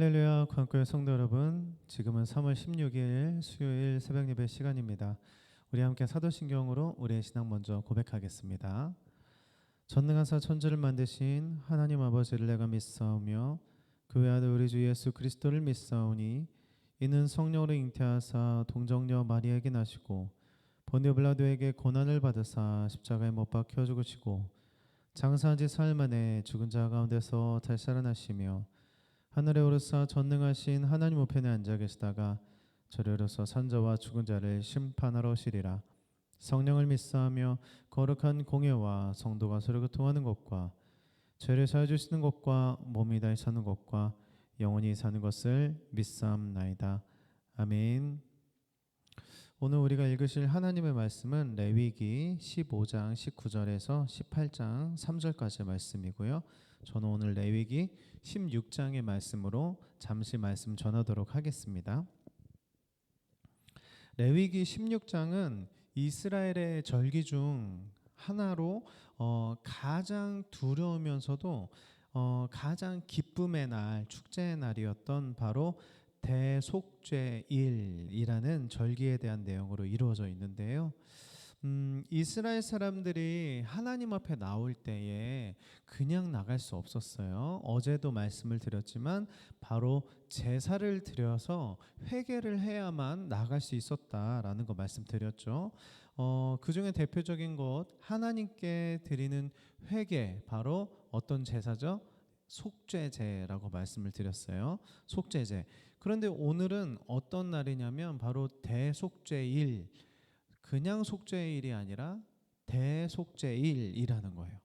할렐루야 광교회 성도 여러분, 지금은 3월 16일 수요일 새벽 예배 시간입니다. 우리 함께 사도신경으로 우리의 신앙 먼저 고백하겠습니다. 전능하사 천지를 만드신 하나님 아버지를 내가 믿사오며 그 외아들 우리 주 예수 그리스도를 믿사오니 이는 성령으로 잉태하사 동정녀 마리아에게 나시고 본디오 빌라도에게 고난을 받으사 십자가에 못 박혀 죽으시고 장사한 지 사흘 만에 죽은 자 가운데서 다시 살아나시며 하늘에 오르사 전능하신 하나님 우편에 앉아 계시다가 저리로서 산자와 죽은 자를 심판하러 오시리라. 성령을 믿사하며 거룩한 공예와 성도가 서로 교통하는 것과 죄를 사해 주시는 것과 몸이 다시 사는 것과 영원히 사는 것을 믿사옵나이다. 아멘. 오늘 우리가 읽으실 하나님의 말씀은 레위기 15장 19절에서 18장 3절까지의 말씀이고요. 저는 오늘 레위기 16장의 말씀으로 잠시 말씀 전하도록 하겠습니다. 레위기 16장은 이스라엘의 절기 중 하나로 가장 두려우면서도 가장 기쁨의 날, 축제의 날이었던 바로 대속죄일이라는 절기에 대한 내용으로 이루어져 있는데요. 이스라엘 사람들이 하나님 앞에 나올 때에 그냥 나갈 수 없었어요. 어제도 말씀을 드렸지만 바로 제사를 드려서 회개를 해야만 나갈 수 있었다라는 거 말씀드렸죠. 그 중에 대표적인 것 하나님께 드리는 회개, 바로 어떤 제사죠? 속죄제라고 말씀을 드렸어요. 속죄제. 그런데 오늘은 어떤 날이냐면 바로 대속죄일, 그냥 속죄일이 아니라 대속죄일이라는 거예요.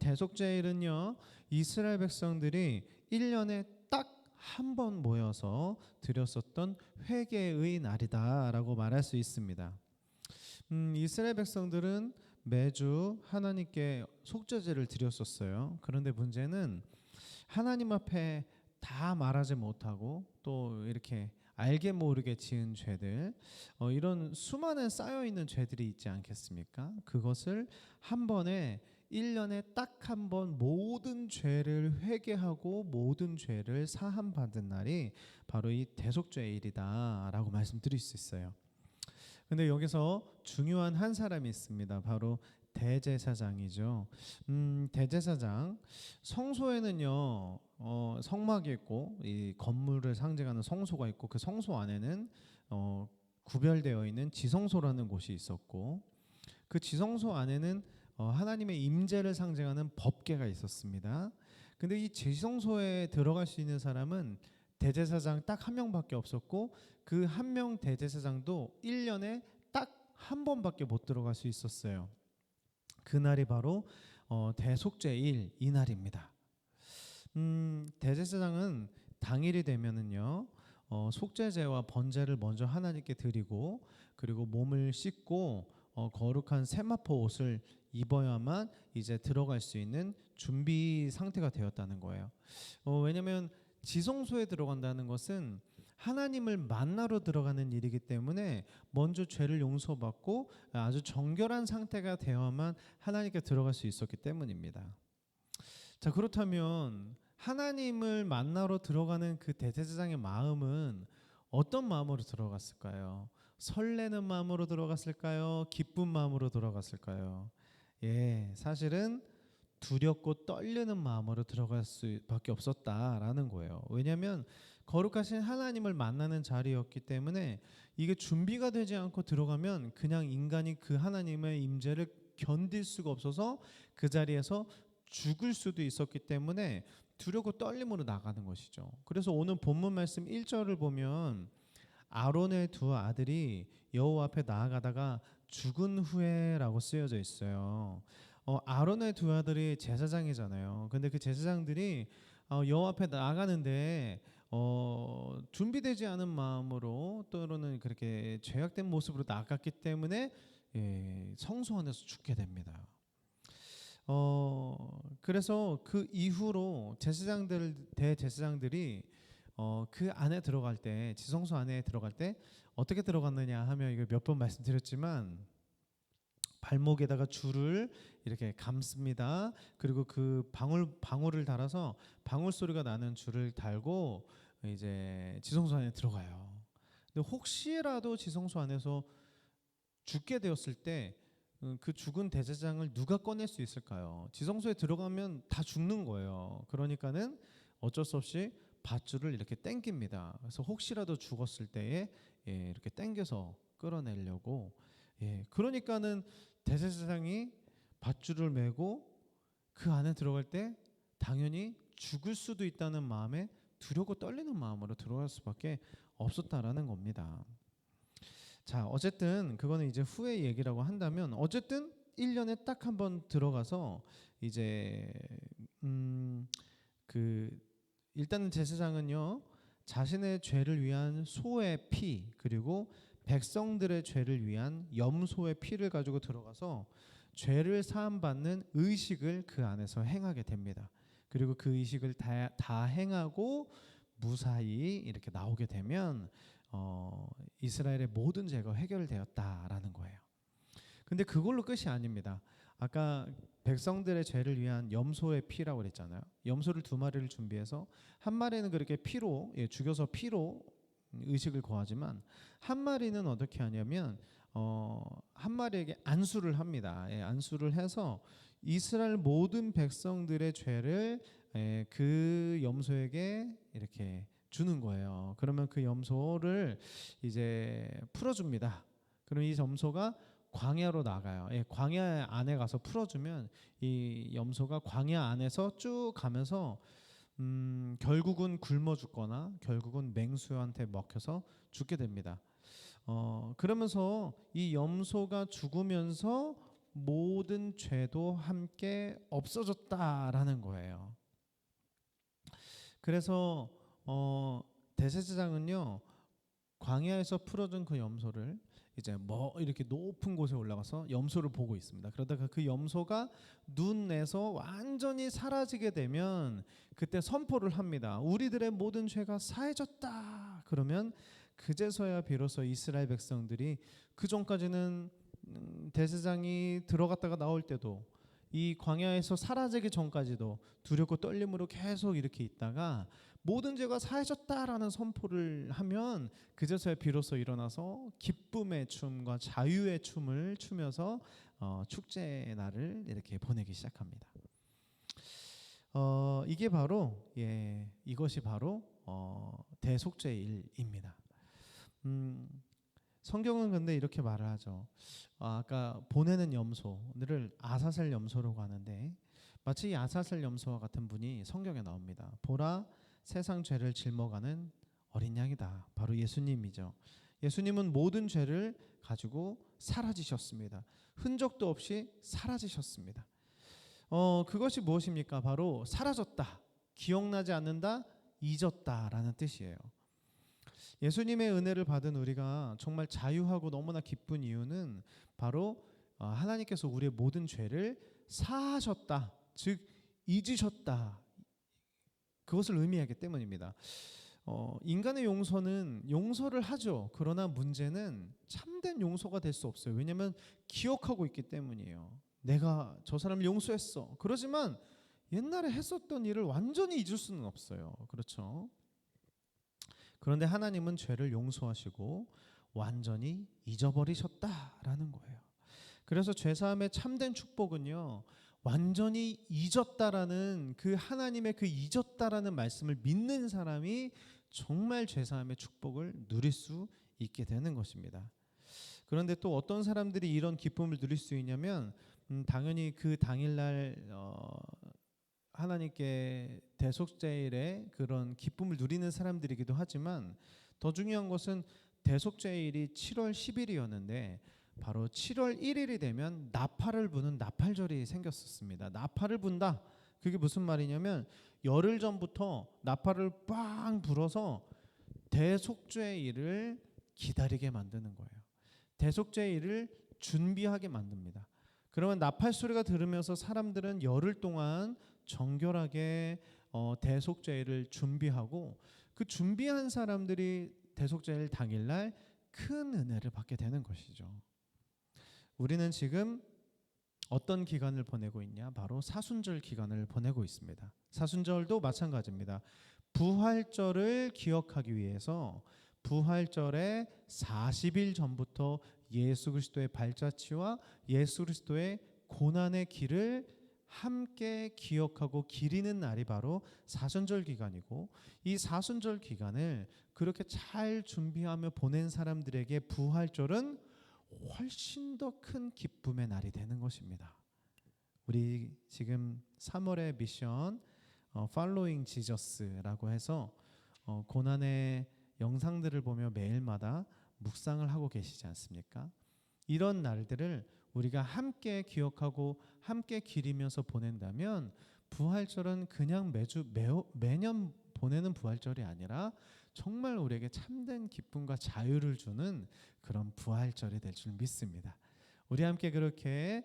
대속죄일은요, 이스라엘 백성들이 1년에 딱 한 번 모여서 드렸었던 회개의 날이다라고 말할 수 있습니다. 이스라엘 백성들은 매주 하나님께 속죄제를 드렸었어요. 그런데 문제는 하나님 앞에 다 말하지 못하고 또 이렇게 알게 모르게 지은 죄들, 이런 수많은 쌓여있는 죄들이 있지 않겠습니까? 그것을 한 번에 1년에 딱 한 번 모든 죄를 회개하고 모든 죄를 사함받은 날이 바로 이 대속죄일이다 라고 말씀드릴 수 있어요. 근데 여기서 중요한 한 사람이 있습니다. 바로 대제사장이죠. 대제사장, 성소에는요 성막이 있고 이 건물을 상징하는 성소가 있고 그 성소 안에는 구별되어 있는 지성소라는 곳이 있었고 그 지성소 안에는 하나님의 임재를 상징하는 법궤가 있었습니다. 근데 이 지성소에 들어갈 수 있는 사람은 대제사장 딱 한 명밖에 없었고 그 한 명 대제사장도 1년에 딱 한 번밖에 못 들어갈 수 있었어요. 그날이 바로 대속죄일 이날입니다. 대제사장은 당일이 되면은요 속죄제와 번제를 먼저 하나님께 드리고 그리고 몸을 씻고 거룩한 세마포 옷을 입어야만 이제 들어갈 수 있는 준비 상태가 되었다는 거예요. 왜냐하면 지성소에 들어간다는 것은 하나님을 만나러 들어가는 일이기 때문에 먼저 죄를 용서받고 아주 정결한 상태가 되어야만 하나님께 들어갈 수 있었기 때문입니다. 자, 그렇다면 하나님을 만나러 들어가는 그 대제사장의 마음은 어떤 마음으로 들어갔을까요? 설레는 마음으로 들어갔을까요? 기쁜 마음으로 들어갔을까요? 사실은 두렵고 떨리는 마음으로 들어갈 수밖에 없었다라는 거예요. 왜냐하면 거룩하신 하나님을 만나는 자리였기 때문에 이게 준비가 되지 않고 들어가면 그냥 인간이 그 하나님의 임재를 견딜 수가 없어서 그 자리에서 죽을 수도 있었기 때문에 두렵고 떨림으로 나가는 것이죠. 그래서 오늘 본문 말씀 1절을 보면 아론의 두 아들이 여호와 앞에 나아가다가 죽은 후에라고 쓰여져 있어요. 아론의 두 아들이 제사장이잖아요. 근데 그 제사장들이 여호와 앞에 나가는데 준비되지 않은 마음으로 또는 그렇게 죄악된 모습으로 나갔기 때문에 성소 안에서 죽게 됩니다. 그래서 그 이후로 대제사장들이 그 안에 들어갈 때, 지성소 안에 들어갈 때 어떻게 들어갔느냐 하면 이거 몇 번 말씀드렸지만 발목에다가 줄을 이렇게 감습니다. 그리고 그 방울을 달아서 방울 소리가 나는 줄을 달고 이제 지성소 안에 들어가요. 근데 혹시라도 지성소 안에서 죽게 되었을 때 그 죽은 대제사장을 누가 꺼낼 수 있을까요? 지성소에 들어가면 다 죽는 거예요. 그러니까는 어쩔 수 없이 밧줄을 이렇게 당깁니다. 그래서 혹시라도 죽었을 때에 이렇게 당겨서 끌어내려고. 그러니까는 대제사장이 밧줄을 메고 그 안에 들어갈 때 당연히 죽을 수도 있다는 마음에 두렵고 떨리는 마음으로 들어갈 수밖에 없었다라는 겁니다. 자, 어쨌든 그거는 이제 후의 얘기라고 한다면 어쨌든 1년에 딱 한 번 들어가서 이제 그 일단은 제사장은요 자신의 죄를 위한 소의 피 그리고 백성들의 죄를 위한 염소의 피를 가지고 들어가서 죄를 사함 받는 의식을 그 안에서 행하게 됩니다. 그리고 그 의식을 다 행하고 무사히 이렇게 나오게 되면 이스라엘의 모든 죄가 해결되었다라는 거예요. 근데 그걸로 끝이 아닙니다. 아까 백성들의 죄를 위한 염소의 피라고 그랬잖아요. 염소를 2마리를 준비해서 한 마리는 그렇게 피로 죽여서 피로 의식을 거하지만 한 마리는 어떻게 하냐면 한 마리에게 안수를 합니다. 안수를 해서 이스라엘 모든 백성들의 죄를 그 염소에게 이렇게 주는 거예요. 그러면 그 염소를 이제 풀어줍니다. 그럼 이 염소가 광야로 나가요. 광야 안에 가서 풀어주면 이 염소가 광야 안에서 쭉 가면서 결국은 굶어 죽거나 결국은 맹수한테 먹혀서 죽게 됩니다. 그러면서 이 염소가 죽으면서 모든 죄도 함께 없어졌다라는 거예요. 그래서 대제사장은요 광야에서 풀어준 그 염소를 이제 이렇게 높은 곳에 올라가서 염소를 보고 있습니다. 그러다가 그 염소가 눈에서 완전히 사라지게 되면 그때 선포를 합니다. 우리들의 모든 죄가 사해졌다. 그러면 그제서야 비로소 이스라엘 백성들이 그 전까지는 대제사장이 들어갔다가 나올 때도 이 광야에서 사라지기 전까지도 두렵고 떨림으로 계속 이렇게 있다가 모든 죄가 사해졌다라는 선포를 하면 그제서야 비로소 일어나서 기쁨의 춤과 자유의 춤을 추면서 축제의 날을 이렇게 보내기 시작합니다. 이게 바로 이것이 바로 대속죄일입니다. 성경은 근데 이렇게 말을 하죠. 아까 보내는 염소를 아사셀 염소라고 하는데 마치 이 아사셀 염소와 같은 분이 성경에 나옵니다. 보라 세상 죄를 짊어가는 어린 양이다. 바로 예수님이죠. 예수님은 모든 죄를 가지고 사라지셨습니다. 흔적도 없이 사라지셨습니다. 그것이 무엇입니까? 바로 사라졌다, 기억나지 않는다, 잊었다라는 뜻이에요. 예수님의 은혜를 받은 우리가 정말 자유하고 너무나 기쁜 이유는 바로 하나님께서 우리의 모든 죄를 사하셨다, 즉 잊으셨다, 그것을 의미하기 때문입니다. 인간의 용서는 용서를 하죠. 그러나 문제는 참된 용서가 될 수 없어요. 왜냐하면 기억하고 있기 때문이에요. 내가 저 사람을 용서했어. 그러지만 옛날에 했었던 일을 완전히 잊을 수는 없어요. 그렇죠? 그런데 하나님은 죄를 용서하시고 완전히 잊어버리셨다라는 거예요. 그래서 죄사함의 참된 축복은요, 완전히 잊었다라는 그 하나님의 그 잊었다라는 말씀을 믿는 사람이 정말 죄사함의 축복을 누릴 수 있게 되는 것입니다. 그런데 또 어떤 사람들이 이런 기쁨을 누릴 수 있냐면 당연히 그 당일날 하나님께 대속죄일에 그런 기쁨을 누리는 사람들이기도 하지만 더 중요한 것은 대속죄일이 7월 10일이었는데 바로 7월 1일이 되면 나팔을 부는 나팔절이 생겼었습니다. 나팔을 분다. 그게 무슨 말이냐면 열흘 전부터 나팔을 빵 불어서 대속죄일을 기다리게 만드는 거예요. 대속죄일을 준비하게 만듭니다. 그러면 나팔 소리가 들으면서 사람들은 열흘 동안 정결하게 대속죄일을 준비하고 그 준비한 사람들이 대속죄일 당일날 큰 은혜를 받게 되는 것이죠. 우리는 지금 어떤 기간을 보내고 있냐? 바로 사순절 기간을 보내고 있습니다. 사순절도 마찬가지입니다. 부활절을 기억하기 위해서 부활절의 40일 전부터 예수 그리스도의 발자취와 예수 그리스도의 고난의 길을 함께 기억하고 기리는 날이 바로 사순절 기간이고, 이 사순절 기간을 그렇게 잘 준비하며 보낸 사람들에게 부활절은 훨씬 더 큰 기쁨의 날이 되는 것입니다. 우리 지금 3월의 미션 Following Jesus라고 해서 고난의 영상들을 보며 매일마다 묵상을 하고 계시지 않습니까? 이런 날들을 우리가 함께 기억하고 함께 기리면서 보낸다면 부활절은 그냥 매년 보내는 부활절이 아니라 정말 우리에게 참된 기쁨과 자유를 주는 그런 부활절이 될 줄 믿습니다. 우리 함께 그렇게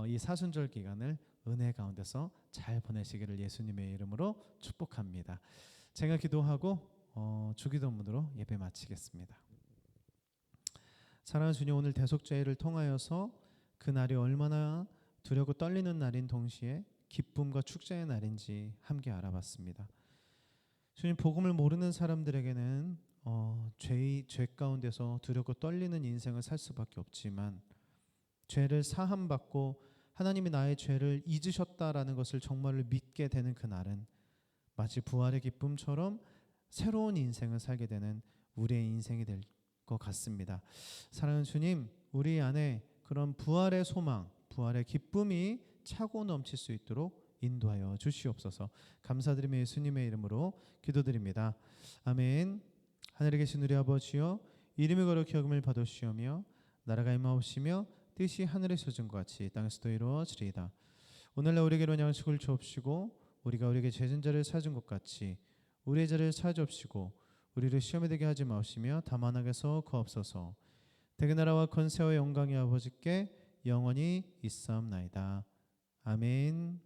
이 사순절 기간을 은혜 가운데서 잘 보내시기를 예수님의 이름으로 축복합니다. 제가 기도하고 주기도문으로 예배 마치겠습니다. 사랑하는 주님, 오늘 대속죄를 통하여서 그 날이 얼마나 두렵고 떨리는 날인 동시에 기쁨과 축제의 날인지 함께 알아봤습니다. 주님, 복음을 모르는 사람들에게는 죄 가운데서 두렵고 떨리는 인생을 살 수밖에 없지만, 죄를 사함받고 하나님이 나의 죄를 잊으셨다라는 것을 정말로 믿게 되는 그 날은 마치 부활의 기쁨처럼 새로운 인생을 살게 되는 우리의 인생이 될 것 같습니다. 사랑하는 주님, 우리 안에 그런 부활의 소망, 부활의 기쁨이 차고 넘칠 수 있도록 인도하여 주시옵소서. 감사드리며 예수님의 이름으로 기도드립니다. 아멘. 하늘에 계신 우리 아버지여, 이름이 거룩히 여김을 받으시오며 나라가 임하옵시며 뜻이 하늘에서 이룬 것 같이 땅에서도 이루어지리이다. 오늘날 우리에게 일용할 양식을 주옵시고 우리가 우리에게 죄진 자를 사준 것 같이 우리의 죄를 사주옵시고 우리를 시험에 들게 하지 마시며 다만 악에서 구하옵소서. 대개 나라와 권세와 영광이 아버지께 영원히 있사옵나이다. 아멘.